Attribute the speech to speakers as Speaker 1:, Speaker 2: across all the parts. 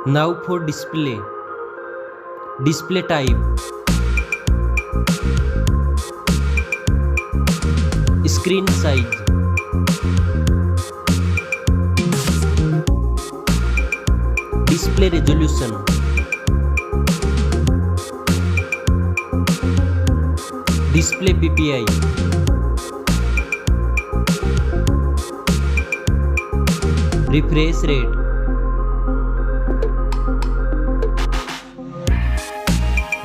Speaker 1: Now for display. Display type. Screen size. Display resolution. Display PPI. Refresh rate.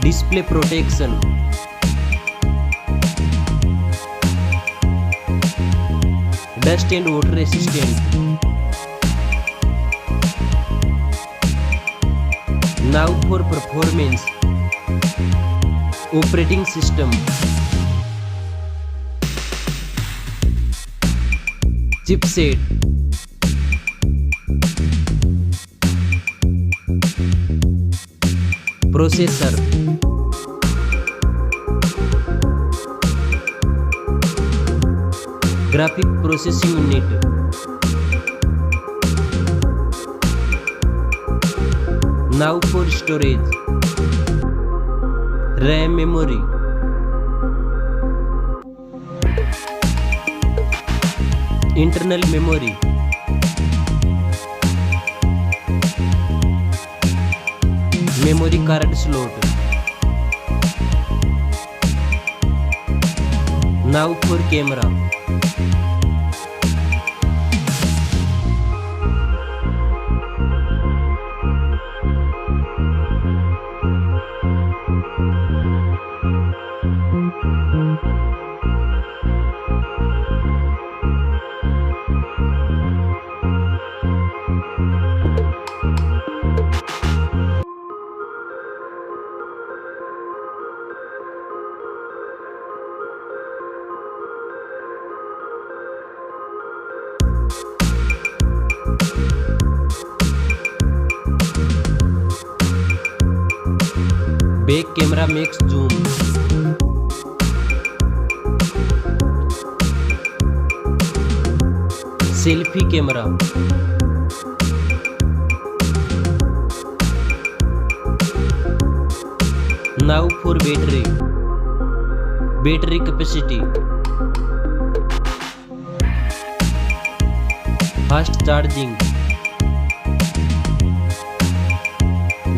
Speaker 1: Display protection. Dust and water resistant. Now for performance. Operating system. Chipset. Processor. Graphic processing unit. Now for storage. RAM memory. Internal memory. Memory card slot. Now for camera. Back camera makes zoom. Selfie camera. Now for battery. Battery capacity. Fast charging.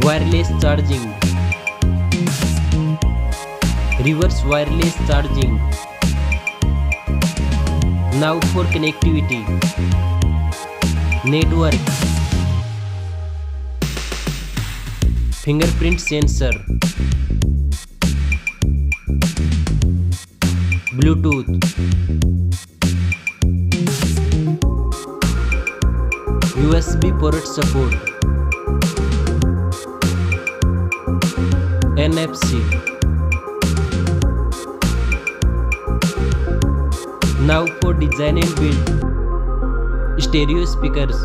Speaker 1: Wireless charging. Reverse wireless charging. Now for connectivity. Network. Fingerprint sensor. Bluetooth. USB port support. NFC. Now for design and build. Stereo speakers.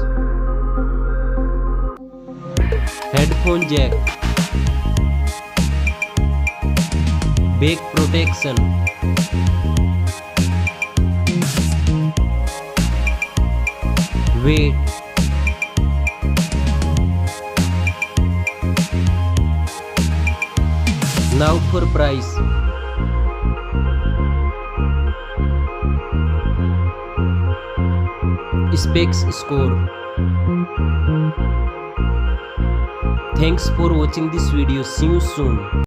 Speaker 1: Headphone jack. Back protection. Weight. Now for price. Specs score. Thanks for watching this video. See you soon.